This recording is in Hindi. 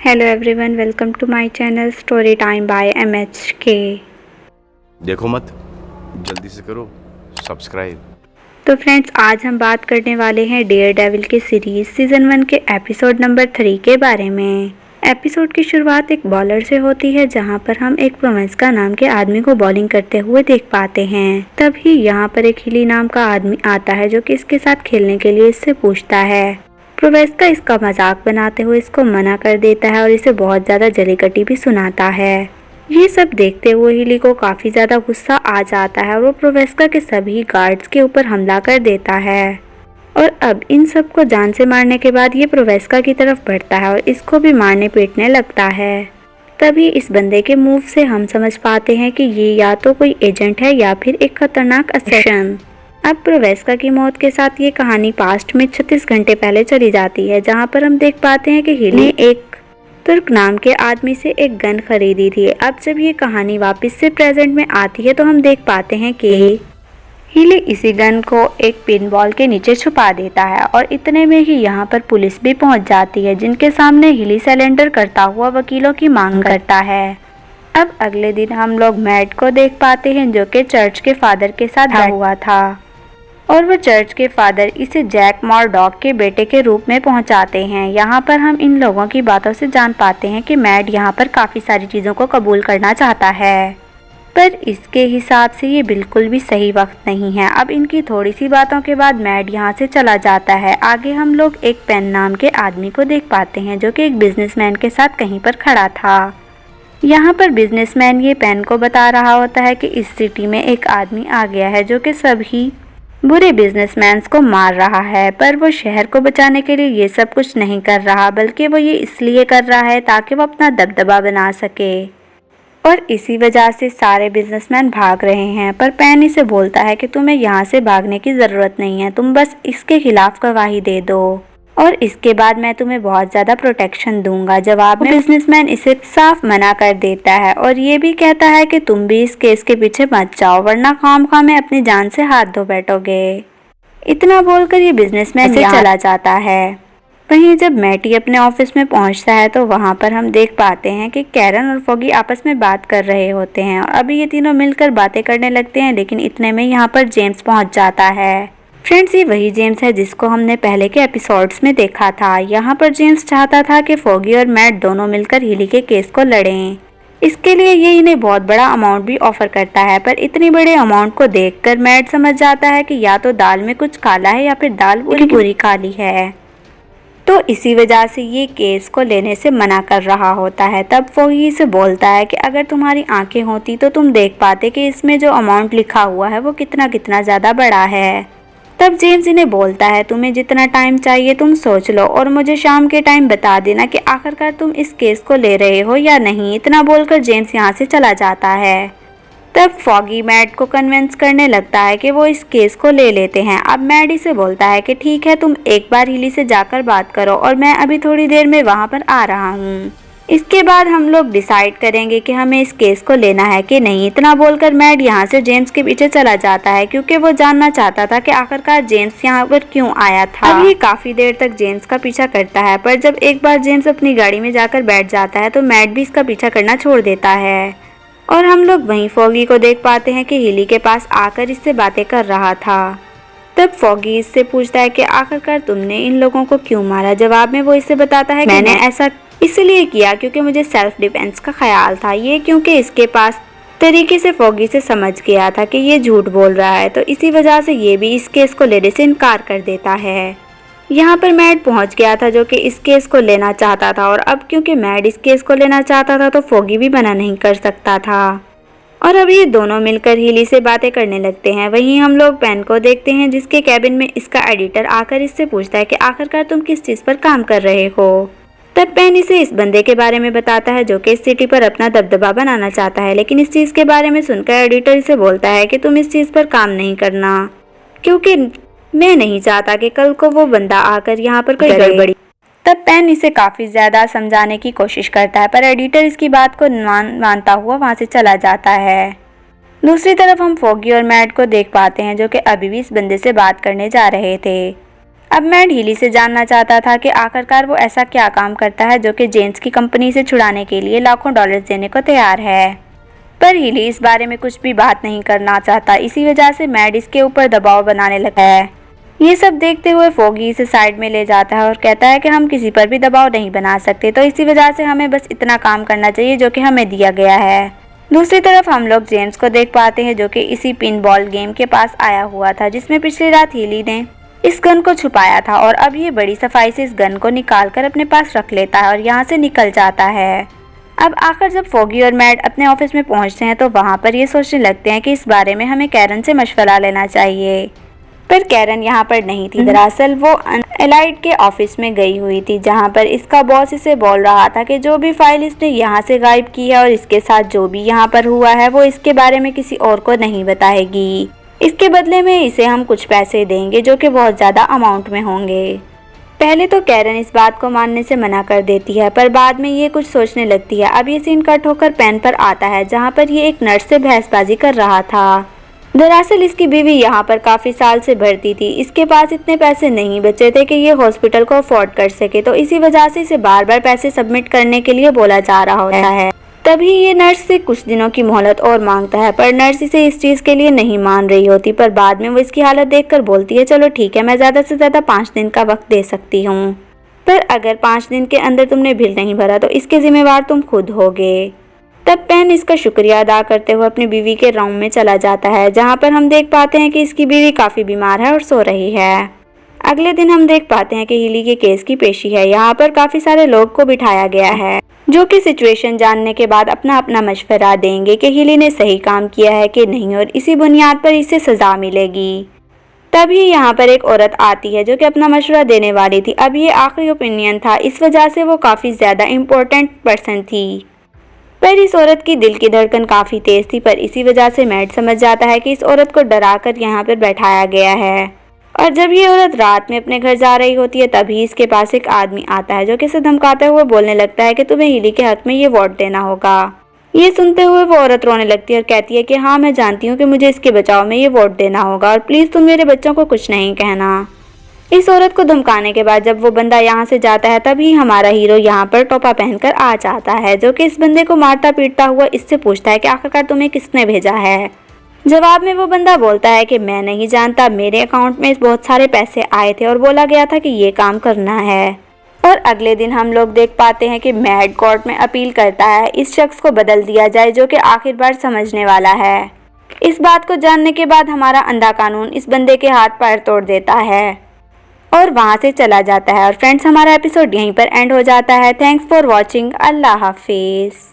Hello everyone, welcome to my channel story time by MHK। देखो मत, जल्दी से करो सब्सक्राइब। तो फ्रेंड्स, आज हम बात करने वाले हैं डेयर डेविल के सीरीज सीजन 1 के एपिसोड नंबर 3 के बारे में। एपिसोड की शुरुआत एक बॉलर से होती है, जहां पर हम एक प्रोवेंस्का नाम के आदमी को बॉलिंग करते हुए देख पाते हैं। तभी यहाँ पर एक हिली नाम का आदमी आता है, जो कि इसके साथ खेलने के लिए इससे पूछता है। प्रोवेंस्का इसका मजाक बनाते हुए इसको मना कर देता है और इसे बहुत ज्यादा जलीकटी भी सुनाता है। ये सब देखते हुए हिली को काफी ज्यादा गुस्सा आ जाता है और वो प्रोवेंस्का के सभी गार्ड्स के ऊपर हमला कर देता है। और अब इन सबको जान से मारने के बाद ये प्रोवेंस्का की तरफ बढ़ता है और इसको भी मारने पीटने लगता है। तभी इस बंदे के मूव से हम समझ पाते हैं कि ये या तो कोई एजेंट है या फिर एक खतरनाक असैसिन। अब प्रोवेंस्का की मौत के साथ ये कहानी पास्ट में 36 घंटे पहले चली जाती है, जहाँ पर हम देख पाते हैं कि हिली ने एक तुर्क नाम के आदमी से एक गन खरीदी थी। अब जब ये कहानी वापस से प्रेजेंट में आती है तो हम देख पाते हैं कि हिली इसी गन को एक पिन बॉल के नीचे छुपा देता है और इतने में ही यहाँ पर पुलिस भी पहुँच जाती है, जिनके सामने हिली सरेंडर करता हुआ वकीलों की मांग करता है। अब अगले दिन हम लोग मैट को देख पाते हैं, जो कि चर्च के फादर के साथ बैठा हुआ था और वो चर्च के फादर इसे जैक मॉरडॉक के बेटे के रूप में पहुंचाते हैं। यहाँ पर हम इन लोगों की बातों से जान पाते हैं कि मैट यहाँ पर काफ़ी सारी चीज़ों को कबूल करना चाहता है, पर इसके हिसाब से ये बिल्कुल भी सही वक्त नहीं है। अब इनकी थोड़ी सी बातों के बाद मैट यहाँ से चला जाता है। आगे हम लोग एक पेन नाम के आदमी को देख पाते हैं, जो कि एक बिजनेसमैन के साथ कहीं पर खड़ा था। यहाँ पर बिजनेसमैन ये पेन को बता रहा होता है कि इस सिटी में एक आदमी आ गया है, जो कि सभी बुरे बिजनेसमैन्स को मार रहा है, पर वो शहर को बचाने के लिए ये सब कुछ नहीं कर रहा, बल्कि वो ये इसलिए कर रहा है ताकि वो अपना दबदबा बना सके। और इसी वजह से सारे बिजनेसमैन भाग रहे हैं, पर पेन इसे बोलता है कि तुम्हें यहाँ से भागने की ज़रूरत नहीं है, तुम बस इसके खिलाफ गवाही दे दो और इसके बाद मैं तुम्हें बहुत ज़्यादा प्रोटेक्शन दूंगा। जवाब में बिजनेसमैन इसे साफ मना कर देता है और ये भी कहता है कि तुम भी इस केस के पीछे मत जाओ, वरना खामखा में अपनी जान से हाथ धो बैठोगे। इतना बोलकर ये बिजनेसमैन से चला जाता है। वहीं जब मैटी अपने ऑफिस में पहुंचता है तो वहां पर हम देख पाते हैं कि कैरन और फॉगी आपस में बात कर रहे होते हैं और अभी ये तीनों मिलकर बातें करने लगते हैं, लेकिन इतने में यहाँ पर जेम्स पहुँच जाता है। फ्रेंड्स, ये वही जेम्स है जिसको हमने पहले के एपिसोड्स में देखा था। यहाँ पर जेम्स चाहता था कि फॉगी और मैट दोनों मिलकर हिली के केस को लड़ें। इसके लिए ये इन्हें बहुत बड़ा अमाउंट भी ऑफर करता है, पर इतनी बड़े अमाउंट को देखकर मैट समझ जाता है कि या तो दाल में कुछ काला है या फिर दाल पूरी काली है, तो इसी वजह से ये केस को लेने से मना कर रहा होता है। तब फॉगी से बोलता है कि अगर तुम्हारी आंखें होती तो तुम देख पाते कि इसमें जो अमाउंट लिखा हुआ है वो कितना ज़्यादा बड़ा है। तब जेम्स इन्हें बोलता है, तुम्हें जितना टाइम चाहिए तुम सोच लो और मुझे शाम के टाइम बता देना कि आखिरकार तुम इस केस को ले रहे हो या नहीं। इतना बोलकर जेम्स यहाँ से चला जाता है। तब फॉगी मैट को कन्विंस करने लगता है कि वो इस केस को ले लेते हैं। अब मैट इसे बोलता है कि ठीक है, तुम एक बार हिली से जाकर बात करो और मैं अभी थोड़ी देर में वहाँ पर आ रहा हूँ। इसके बाद हम लोग डिसाइड करेंगे कि हमें इस केस को लेना है कि नहीं। इतना बोलकर मैट यहाँ से जेम्स के पीछे चला जाता है, क्योंकि वो जानना चाहता था कि आखिरकार जेम्स यहाँ पर क्यों आया था। अब ये काफी देर तक जेम्स का पीछा करता है, पर जब एक बार जेम्स अपनी गाड़ी में जाकर बैठ जाता है तो मैट भी इसका पीछा करना छोड़ देता है और हम लोग वहीं फॉगी को देख पाते हैं कि हिली के पास आकर इससे बातें कर रहा था। तब फॉगी इससे पूछता है कि आखिरकार तुमने इन लोगों को क्यों मारा। जवाब में वो इससे बताता है कि मैंने ऐसा इसलिए किया क्योंकि मुझे सेल्फ डिफेंस का ख्याल था। ये क्योंकि इसके पास तरीके से फॉगी से समझ गया था कि ये झूठ बोल रहा है, तो इसी वजह से ये भी इस केस को लेने से इनकार कर देता है। यहाँ पर मैट पहुँच गया था, जो कि इस केस को लेना चाहता था, और अब क्योंकि मैट इस केस को लेना चाहता था तो फॉगी भी मना नहीं कर सकता था। और अब ये दोनों मिलकर हिली से बातें करने लगते हैं। वहीं हम लोग पेन को देखते हैं, जिसके कैबिन में इसका एडिटर आकर इससे पूछता है कि आखिरकार तुम किस चीज़ पर काम कर रहे हो। तब पेन इसे इस बंदे के बारे में बताता है, जो कि इस सिटी पर अपना दबदबा बनाना चाहता है, लेकिन इस चीज़ के बारे में सुनकर एडिटर इसे बोलता है कि तुम इस चीज़ पर काम नहीं करना, क्योंकि मैं नहीं चाहता कि कल को वो बंदा आकर यहाँ पर कोई गड़बड़ी। तब पेन इसे काफ़ी ज़्यादा समझाने की कोशिश करता है, पर एडिटर इसकी बात को मानता हुआ वहाँ से चला जाता है। दूसरी तरफ हम फॉगी और मैट को देख पाते हैं, जो कि अभी भी इस बंदे से बात करने जा रहे थे। अब मैड हीली से जानना चाहता था कि आखिरकार वो ऐसा क्या काम करता है जो कि जेम्स की कंपनी से छुड़ाने के लिए लाखों डॉलर्स देने को तैयार है। पर हीली इस बारे में कुछ भी बात नहीं करना चाहता, इसी वजह से मैड इसके ऊपर दबाव बनाने लगा है। ये सब देखते हुए फोगी इसे साइड में ले जाता है और कहता है कि हम किसी पर भी दबाव नहीं बना सकते, तो इसी वजह से हमें बस इतना काम करना चाहिए जो कि हमें दिया गया है। दूसरी तरफ हम लोग जेम्स को देख पाते हैं जो कि इसी पिन बॉल गेम के पास आया हुआ था जिसमें पिछली रात हीली ने इस गन को छुपाया था, और अब ये बड़ी सफाई से इस गन को निकाल कर अपने पास रख लेता है और यहाँ से निकल जाता है। अब आखिर जब फोगी और मैड अपने ऑफिस में पहुंचते हैं तो वहाँ पर ये सोचने लगते हैं कि इस बारे में हमें कैरन से मशवरा लेना चाहिए। पर कैरन यहाँ पर नहीं थी। दरअसल वो एलाइड के ऑफिस में गई हुई थी जहाँ पर इसका बॉस इसे बोल रहा था कि जो भी फाइल इसने यहाँ से गायब की है और इसके साथ जो भी यहाँ पर हुआ है वो इसके बारे में किसी और को नहीं बताएगी। इसके बदले में इसे हम कुछ पैसे देंगे जो कि बहुत ज़्यादा अमाउंट में होंगे। पहले तो कैरन इस बात को मानने से मना कर देती है, पर बाद में ये कुछ सोचने लगती है। अब ये सीन कट होकर पेन पर आता है जहाँ पर ये एक नर्स से बहसबाजी कर रहा था। दरअसल इसकी बीवी यहाँ पर काफ़ी साल से भर्ती थी, इसके पास इतने पैसे नहीं बचे थे कि ये हॉस्पिटल को अफोर्ड कर सके, तो इसी वजह से इसे बार बार पैसे सबमिट करने के लिए बोला जा रहा होता है। तभी ये नर्स से कुछ दिनों की मोहलत और मांगता है, पर नर्स इसे इस चीज़ के लिए नहीं मान रही होती। पर बाद में वो इसकी हालत देखकर बोलती है चलो ठीक है, मैं ज़्यादा से ज़्यादा 5 दिन का वक्त दे सकती हूँ, पर अगर 5 दिन के अंदर तुमने बिल नहीं भरा तो इसके जिम्मेवार तुम खुद होगे। तब पेन इसका शुक्रिया अदा करते हुए अपनी बीवी के रूम में चला जाता है जहाँ पर हम देख पाते हैं कि इसकी बीवी काफ़ी बीमार है और सो रही है। अगले दिन हम देख पाते हैं कि हीली के केस की पेशी है। यहाँ पर काफ़ी सारे लोग को बिठाया गया है जो कि सिचुएशन जानने के बाद अपना अपना मशवरा देंगे कि हीली ने सही काम किया है कि नहीं, और इसी बुनियाद पर इसे सज़ा मिलेगी। तभी यहाँ पर एक औरत आती है जो कि अपना मशवरा देने वाली थी। अब ये आखिरी ओपिनियन था, इस वजह से वो काफ़ी ज़्यादा इम्पोर्टेंट पर्सन थी। पर इस औरत की दिल की धड़कन काफ़ी तेज़ थी, पर इसी वजह से मैड समझ जाता है कि इस औरत को डरा कर यहाँ पर बैठाया गया है। और जब ये औरत रात में अपने घर जा रही होती है तभी इसके पास एक आदमी आता है जो कि इसे धमकाते हुए बोलने लगता है कि तुम्हें हीली के हक में ये वोट देना होगा। ये सुनते हुए वो औरत रोने लगती है और कहती है कि हाँ मैं जानती हूँ कि मुझे इसके बचाव में ये वोट देना होगा, और प्लीज़ तुम मेरे बच्चों को कुछ नहीं कहना। इस औरत को धमकाने के बाद जब वो बंदा यहाँ से जाता है तभी हमारा हीरो यहाँ पर टोपा पहनकर आ जाता है जो कि इस बंदे को मारता पीटता हुआ इससे पूछता है कि आखिरकार तुम्हें किसने भेजा है। जवाब में वो बंदा बोलता है कि मैं नहीं जानता, मेरे अकाउंट में बहुत सारे पैसे आए थे और बोला गया था कि ये काम करना है। और अगले दिन हम लोग देख पाते हैं कि मैड कोर्ट में अपील करता है इस शख्स को बदल दिया जाए जो कि आखिर बार समझने वाला है। इस बात को जानने के बाद हमारा अंधा कानून इस बंदे के हाथ पैर तोड़ देता है और वहाँ से चला जाता है। और फ्रेंड्स हमारा एपिसोड यहीं पर एंड हो जाता है। Thanks for watching. अल्लाह हाफिज़।